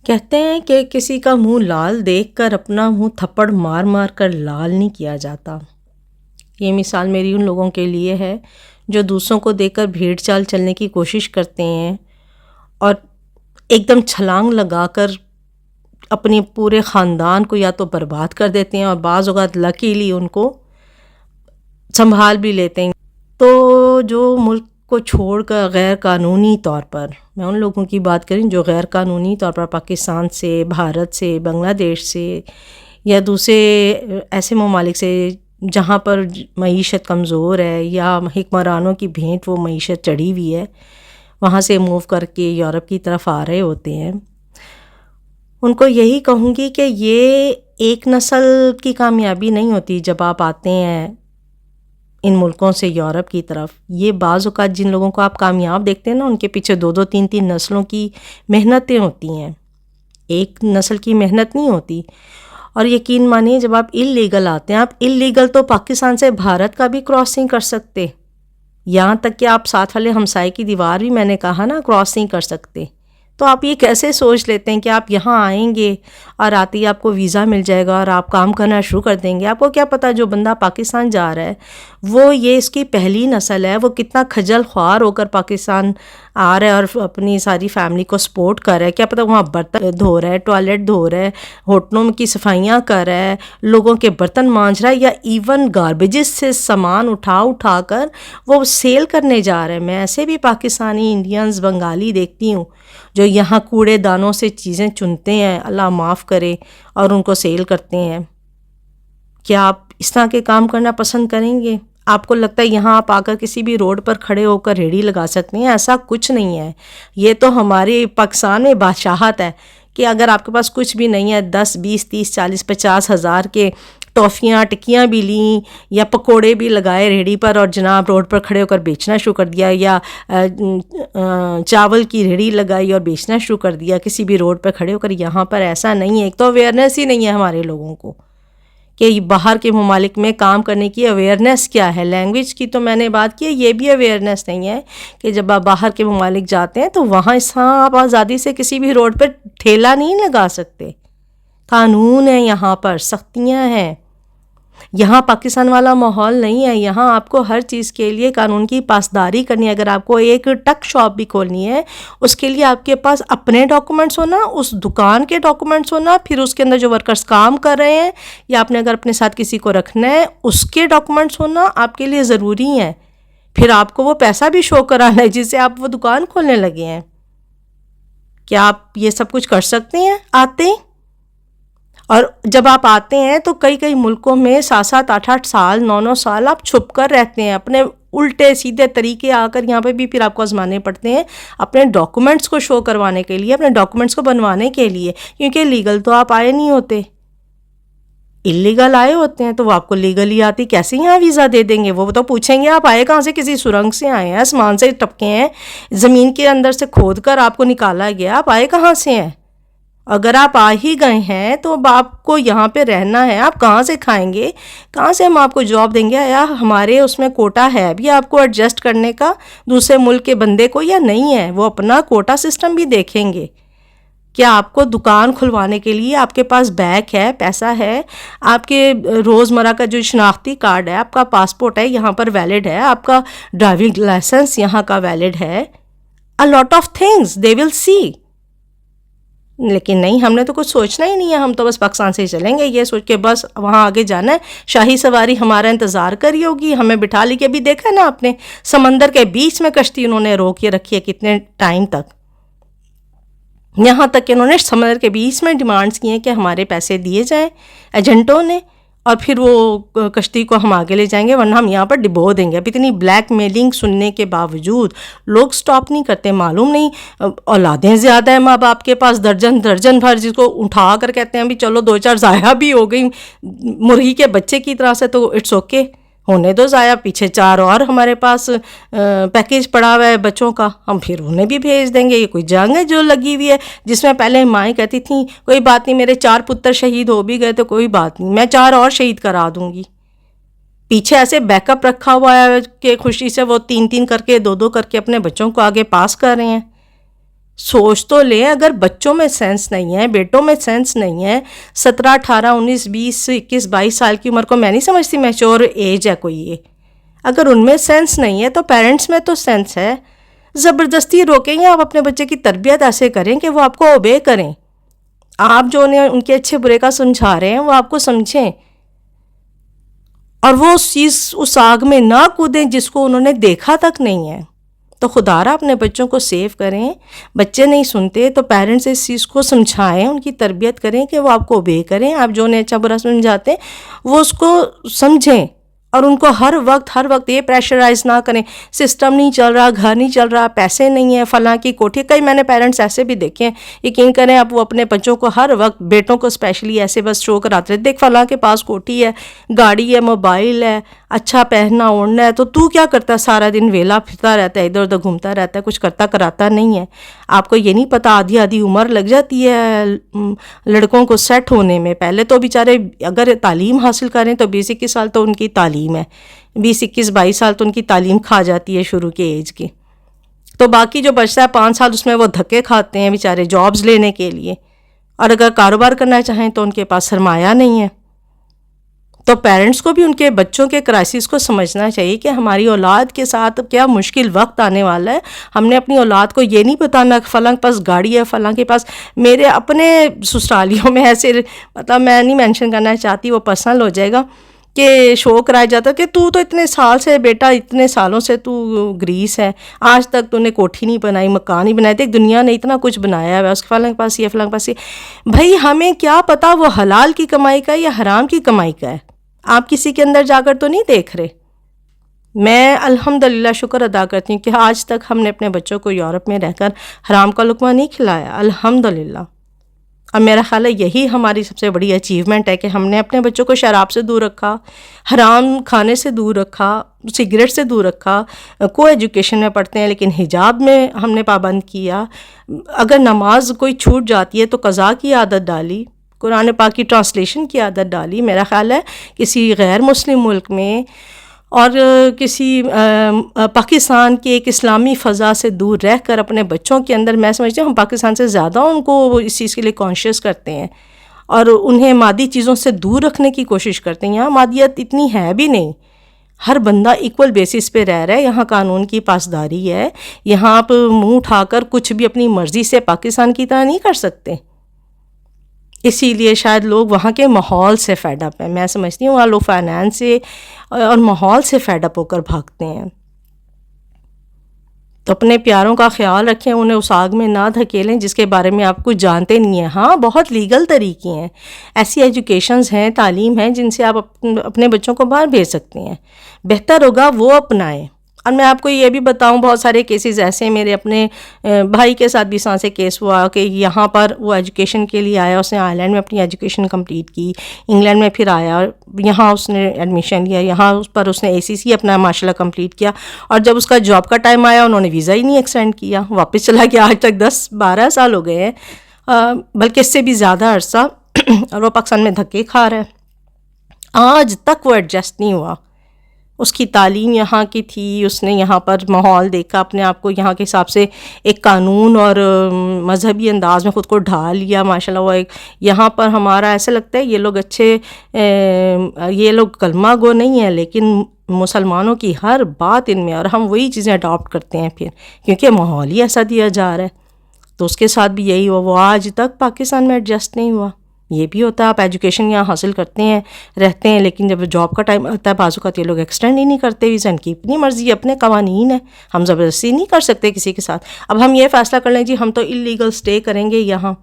کہتے ہیں کہ کسی کا منہ لال دیکھ کر اپنا منہ تھپڑ مار مار کر لال نہیں کیا جاتا۔ یہ مثال میری ان لوگوں کے لیے ہے جو دوسروں کو دیکھ کر بھیڑ چال چلنے کی کوشش کرتے ہیں اور ایک دم چھلانگ لگا کر اپنے پورے خاندان کو یا تو برباد کر دیتے ہیں اور بعض اوقات لکیلی ان کو سنبھال بھی لیتے ہیں۔ تو جو ملک کو چھوڑ کر غیر قانونی طور پر، میں ان لوگوں کی بات کریں جو غیر قانونی طور پر پاکستان سے، بھارت سے، بنگلہ دیش سے یا دوسرے ایسے ممالک سے جہاں پر معیشت کمزور ہے یا حکمرانوں کی بھینٹ وہ معیشت چڑھی ہوئی ہے، وہاں سے موو کر کے یورپ کی طرف آ رہے ہوتے ہیں، ان کو یہی کہوں گی کہ یہ ایک نسل کی کامیابی نہیں ہوتی جب آپ آتے ہیں ان ملکوں سے یورپ کی طرف۔ یہ بعض اوقات جن لوگوں کو آپ کامیاب دیکھتے ہیں نا، ان کے پیچھے 2-3 نسلوں کی محنتیں ہوتی ہیں، ایک نسل کی محنت نہیں ہوتی۔ اور یقین مانیے جب آپ اللیگل آتے ہیں، آپ اللیگل تو پاکستان سے بھارت کا بھی کراس نہیں کر سکتے، یہاں تک کہ آپ ساتھ والے ہمسائے کی دیوار بھی میں نے کہا نا کراس نہیں کر سکتے۔ تو آپ یہ کیسے سوچ لیتے ہیں کہ آپ یہاں آئیں گے اور آتے ہی آپ کو ویزا مل جائے گا اور آپ کام کرنا شروع کر دیں گے؟ آپ کو کیا پتہ جو بندہ پاکستان جا رہا ہے وہ یہ اس کی پہلی نسل ہے، وہ کتنا کھجل خوار ہو کر پاکستان آ رہا ہے اور اپنی ساری فیملی کو سپورٹ کر رہا ہے۔ کیا پتہ وہاں برتن دھو رہا ہے، ٹوائلٹ دھو رہا ہے، ہوٹلوں کی صفائیاں کر رہا ہے، لوگوں کے برتن مانجھ رہا ہے، یا ایون گاربیجز سے سامان اٹھا کر وہ سیل کرنے جا رہے ہیں۔ میں ایسے بھی پاکستانی، انڈینز، بنگالی دیکھتی ہوں جو یہاں کوڑے دانوں سے چیزیں چنتے ہیں، اللہ معاف کرے، اور ان کو سیل کرتے ہیں۔ کیا آپ اس طرح کے کام کرنا پسند کریں گے؟ آپ کو لگتا ہے یہاں آپ آ کر کسی بھی روڈ پر کھڑے ہو کر ریڑھی لگا سکتے ہیں؟ ایسا کچھ نہیں ہے۔ یہ تو ہمارے پاکستان میں بادشاہت ہے کہ اگر آپ کے پاس کچھ بھی نہیں ہے، 10 20 30 40 50 ہزار کے ٹافیاں ٹکیاں بھی لیں یا پکوڑے بھی لگائے ریڑھی پر اور جناب روڈ پر کھڑے ہو کر بیچنا شروع کر دیا، یا چاول کی ریڑھی لگائی اور بیچنا شروع کر دیا کسی بھی روڈ پر کھڑے ہو کر۔ یہاں پر ایسا نہیں ہے۔ ایک تو اویئرنیس ہی نہیں ہے ہمارے لوگوں کو کہ باہر کے ممالک میں کام کرنے کی اویئرنیس کیا ہے۔ لینگویج کی تو میں نے بات کی ہے، یہ بھی اویئرنیس نہیں ہے کہ جب آپ باہر کے ممالک جاتے ہیں تو وہاں اس طرح آپ آزادی سے کسی بھی روڈ پہ ٹھیلا نہیں لگا سکتے۔ قانون ہے، یہاں پر سختیاں ہیں۔ یہاں پاکستان والا ماحول نہیں ہے۔ یہاں آپ کو ہر چیز کے لیے قانون کی پاسداری کرنی ہے۔ اگر آپ کو ایک ٹک شاپ بھی کھولنی ہے، اس کے لیے آپ کے پاس اپنے ڈاکومنٹس ہونا، اس دکان کے ڈاکومنٹس ہونا، پھر اس کے اندر جو ورکرز کام کر رہے ہیں یا آپ نے اگر اپنے ساتھ کسی کو رکھنا ہے اس کے ڈاکومنٹس ہونا آپ کے لیے ضروری ہیں۔ پھر آپ کو وہ پیسہ بھی شو کرانا ہے جس سے آپ وہ دکان کھولنے لگے ہیں۔ کیا آپ یہ سب کچھ کر سکتے ہیں آتے ہیں؟ اور جب آپ آتے ہیں تو کئی ملکوں میں 7 8 سال 9 سال آپ چھپ کر رہتے ہیں، اپنے الٹے سیدھے طریقے آ کر یہاں پہ بھی پھر آپ کو آزمانے پڑتے ہیں اپنے ڈاکومنٹس کو شو کروانے کے لیے، اپنے ڈاکومنٹس کو بنوانے کے لیے، کیونکہ لیگل تو آپ آئے نہیں ہوتے، اللیگل آئے ہوتے ہیں۔ تو وہ آپ کو لیگلی آتی کیسے یہاں ویزا دے دیں گے؟ وہ تو پوچھیں گے آپ آئے کہاں سے؟ کسی سرنگ سے آئے ہیں، آسمان سے ٹپکے ہیں، زمین کے اندر سے کھود کر آپ کو نکالا گیا، آپ آئے کہاں سے ہیں؟ اگر آپ آ ہی گئے ہیں تو اب آپ کو یہاں پہ رہنا ہے، آپ کہاں سے کھائیں گے؟ کہاں سے ہم آپ کو جاب دیں گے؟ یا ہمارے اس میں کوٹا ہے بھی آپ کو ایڈجسٹ کرنے کا دوسرے ملک کے بندے کو، یا نہیں ہے؟ وہ اپنا کوٹا سسٹم بھی دیکھیں گے۔ کیا آپ کو دکان کھلوانے کے لیے آپ کے پاس بینک ہے، پیسہ ہے، آپ کے روزمرہ کا جو شناختی کارڈ ہے، آپ کا پاسپورٹ ہے یہاں پر ویلڈ ہے، آپ کا ڈرائیونگ لائسنس یہاں کا ویلڈ ہے؟ A lot of things they will see۔ لیکن نہیں، ہم نے تو کچھ سوچنا ہی نہیں ہے، ہم تو بس پاکستان سے ہی چلیں گے یہ سوچ کے بس وہاں آگے جانا ہے، شاہی سواری ہمارا انتظار کری ہوگی، ہمیں بٹھا لی کے۔ بھی دیکھا نا آپ نے سمندر کے بیچ میں کشتی انہوں نے روک کے رکھی ہے کتنے ٹائم تک، یہاں تک کہ انہوں نے سمندر کے بیچ میں ڈیمانڈز کی ہیں کہ ہمارے پیسے دیے جائیں ایجنٹوں نے، اور پھر وہ کشتی کو ہم آگے لے جائیں گے ورنہ ہم یہاں پر ڈبو دیں گے۔ اب اتنی بلیک میلنگ سننے کے باوجود لوگ سٹاپ نہیں کرتے۔ معلوم نہیں اولادیں زیادہ ہیں ماں باپ کے پاس، درجن بھر، جس کو اٹھا کر کہتے ہیں بھی چلو 2 4 ضائع بھی ہو گئی مرغی کے بچے کی طرح سے تو اٹس اوکے، ہونے دو ضائع، پیچھے 4 اور ہمارے پاس پیکیج پڑا ہوا ہے بچوں کا، ہم پھر انہیں بھی بھیج دیں گے۔ یہ کوئی جنگ ہے جو لگی ہوئی ہے جس میں پہلے مائیں کہتی تھیں کوئی بات نہیں، میرے 4 پتر شہید ہو بھی گئے تو کوئی بات نہیں، میں 4 اور شہید کرا دوں گی۔ پیچھے ایسے بیک اپ رکھا ہوا ہے کہ خوشی سے وہ 3 کر کے 2 کر کے اپنے بچوں کو آگے پاس کر رہے ہیں۔ سوچ تو لیں، اگر بچوں میں سینس نہیں ہے، بیٹوں میں سینس نہیں ہے، 17 18 19 20 21 22 سال کی عمر کو میں نہیں سمجھتی میچور ایج ہے کوئی یہ، اگر ان میں سینس نہیں ہے تو پیرنٹس میں تو سینس ہے. زبردستی روکیں گے آپ اپنے بچے کی تربیت ایسے کریں کہ وہ آپ کو اوبے کریں. آپ جو انہیں ان کے اچھے برے کا سمجھا رہے ہیں وہ آپ کو سمجھیں، اور وہ اس چیز اس آگ میں نہ کودیں جس کو انہوں نے دیکھا تک نہیں ہے. تو خدا را اپنے بچوں کو سیو کریں. بچے نہیں سنتے تو پیرنٹس اس چیز کو سمجھائیں، ان کی تربیت کریں کہ وہ آپ کو اوبے کریں. آپ جو انہیں اچھا برا سمجھاتے ہیں وہ اس کو سمجھیں، اور ان کو ہر وقت یہ پریشرائز نہ کریں. سسٹم نہیں چل رہا، گھر نہیں چل رہا، پیسے نہیں ہیں، فلاں کی کوٹھی. کئی میں نے پیرنٹس ایسے بھی دیکھے ہیں، یقین کریں آپ، وہ اپنے بچوں کو ہر وقت، بیٹوں کو اسپیشلی ایسے بس شو کراتے رہتے، دیکھ فلاں کے پاس کوٹھی ہے، گاڑی ہے، موبائل ہے، اچھا پہننا اوڑھنا ہے، تو کیا کرتا ہے سارا دن ویلا پھرتا رہتا ہے، ادھر ادھر گھومتا رہتا ہے، کچھ کرتا کراتا نہیں ہے. آپ کو یہ نہیں پتا آدھی عمر لگ جاتی ہے لڑکوں کو سیٹ ہونے میں. پہلے تو بیچارے اگر تعلیم حاصل کریں تو 20 21 سال تو ان کی تعلیم ہے، 20 21 22 سال تو ان کی تعلیم کھا جاتی ہے شروع کے ایج کی. تو باقی جو بچتا ہے 5 سال اس میں وہ دھکے کھاتے ہیں بیچارے جابز لینے کے لیے، اور اگر کاروبار کرنا چاہیں تو ان کے پاس سرمایہ نہیں ہے. تو پیرنٹس کو بھی ان کے بچوں کے کرائسس کو سمجھنا چاہیے کہ ہماری اولاد کے ساتھ کیا مشکل وقت آنے والا ہے. ہم نے اپنی اولاد کو یہ نہیں بتانا کہ فلاں کے پاس گاڑی ہے، فلاں کے پاس. میرے اپنے سسرالیوں میں ایسے، مطلب میں نہیں مینشن کرنا چاہتی، وہ پرسنل ہو جائے گا، کہ شو کرایا جاتا کہ تو اتنے سال سے بیٹا، اتنے سالوں سے تو گریس ہے، آج تک تو نے کوٹھی نہیں بنائی، مکان نہیں بنائے، دیکھ دنیا نے اتنا کچھ بنایا ہے، اس کے فلاں کے پاس یہ، فلاں کے پاس یہ. بھائی ہمیں کیا پتا وہ حلال کی کمائی کا ہے یا حرام کی کمائی کا ہے؟ آپ کسی کے اندر جا کر تو نہیں دیکھ رہے. میں الحمدللہ شکر ادا کرتی ہوں کہ آج تک ہم نے اپنے بچوں کو یورپ میں رہ کر حرام کا لقمہ نہیں کھلایا، الحمدللہ. اور میرا خیال ہے یہی ہماری سب سے بڑی اچیومنٹ ہے کہ ہم نے اپنے بچوں کو شراب سے دور رکھا، حرام کھانے سے دور رکھا، سگریٹ سے دور رکھا. کو ایجوکیشن میں پڑھتے ہیں لیکن حجاب میں ہم نے پابند کیا. اگر نماز کوئی چھوٹ جاتی ہے تو قضا کی عادت ڈالی، قرآن پاک کی ٹرانسلیشن کی عادت ڈالی. میرا خیال ہے کسی غیر مسلم ملک میں اور کسی پاکستان کی ایک اسلامی فضا سے دور رہ کر اپنے بچوں کے اندر، میں سمجھتی ہوں ہم پاکستان سے زیادہ ان کو اس چیز کے لیے کانشیس کرتے ہیں اور انہیں مادی چیزوں سے دور رکھنے کی کوشش کرتے ہیں. یہاں مادیت اتنی ہے بھی نہیں، ہر بندہ ایکول بیسس پہ رہ رہا ہے. یہاں قانون کی پاسداری ہے، یہاں آپ منہ اٹھا کر کچھ بھی اپنی مرضی سے پاکستان کی طرح نہیں کر سکتے. اسی لیے شاید لوگ وہاں کے ماحول سے فیڈ اپ ہیں. میں سمجھتی ہوں وہاں لوگ فائنانس سے اور ماحول سے فیڈ اپ ہو کر بھاگتے ہیں. تو اپنے پیاروں کا خیال رکھیں، انہیں اس آگ میں نہ دھکیلیں جس کے بارے میں آپ کچھ جانتے نہیں ہیں. ہاں بہت لیگل طریقے ہیں، ایسی ایجوکیشنز ہیں، تعلیم ہیں جن سے آپ اپنے بچوں کو باہر بھیج سکتے ہیں. بہتر ہوگا وہ اپنائیں. اور میں آپ کو یہ بھی بتاؤں، بہت سارے کیسز ایسے ہیں، میرے اپنے بھائی کے ساتھ بھی سانسے کیس ہوا کہ یہاں پر وہ ایجوکیشن کے لیے آیا، اس نے آئرلینڈ میں اپنی ایجوکیشن کمپلیٹ کی، انگلینڈ میں پھر آیا، یہاں اس نے ایڈمیشن لیا، یہاں اس پر اس نے ACC اپنا ماشاء اللہ کمپلیٹ کیا، اور جب اس کا جاب کا ٹائم آیا انہوں نے ویزا ہی نہیں ایکسٹینڈ کیا، واپس چلا گیا. آج تک 10-12 سال ہو گئے ہیں، بلکہ اس سے بھی زیادہ عرصہ، اور وہ پاکستان میں دھکے کھا رہا ہے. آج تک وہ ایڈجسٹ نہیں ہوا. اس کی تعلیم یہاں کی تھی، اس نے یہاں پر ماحول دیکھا، اپنے آپ کو یہاں کے حساب سے ایک قانون اور مذہبی انداز میں خود کو ڈھال لیا. ماشاءاللہ وہ ایک یہاں پر ہمارا ایسا لگتا ہے یہ لوگ اچھے، یہ لوگ کلمہ گو نہیں ہیں لیکن مسلمانوں کی ہر بات ان میں، اور ہم وہی چیزیں اڈاپٹ کرتے ہیں پھر، کیونکہ ماحول ہی ایسا دیا جا رہا ہے. تو اس کے ساتھ بھی یہی ہوا، وہ آج تک پاکستان میں ایڈجسٹ نہیں ہوا. یہ بھی ہوتا ہے، آپ ایجوکیشن یہاں حاصل کرتے ہیں، رہتے ہیں، لیکن جب جاب کا ٹائم آتا ہے بعض اوقات یہ لوگ ایکسٹینڈ ہی نہیں کرتے ویزا. ان کی اپنی مرضی، اپنے قوانین ہیں، ہم زبردستی نہیں کر سکتے کسی کے ساتھ. اب ہم یہ فیصلہ کر لیں جی ہم تو اللیگل اسٹے کریں گے یہاں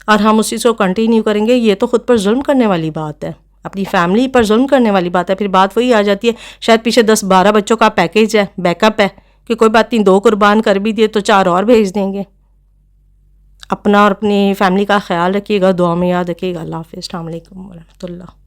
اور ہم اسی کو کنٹینیو کریں گے، یہ تو خود پر ظلم کرنے والی بات ہے، اپنی فیملی پر ظلم کرنے والی بات ہے. پھر بات وہی آ جاتی ہے، شاید پیچھے 10-12 بچوں کا پیکیج ہے، بیک اپ ہے، کہ کوئی بات نہیں 2 قربان کر بھی دیے تو 4 اور بھیج دیں گے. اپنا اور اپنی فیملی کا خیال رکھیے گا، دعا میں یاد رکھیے گا. اللہ حافظ. السلام علیکم ورحمۃ اللہ.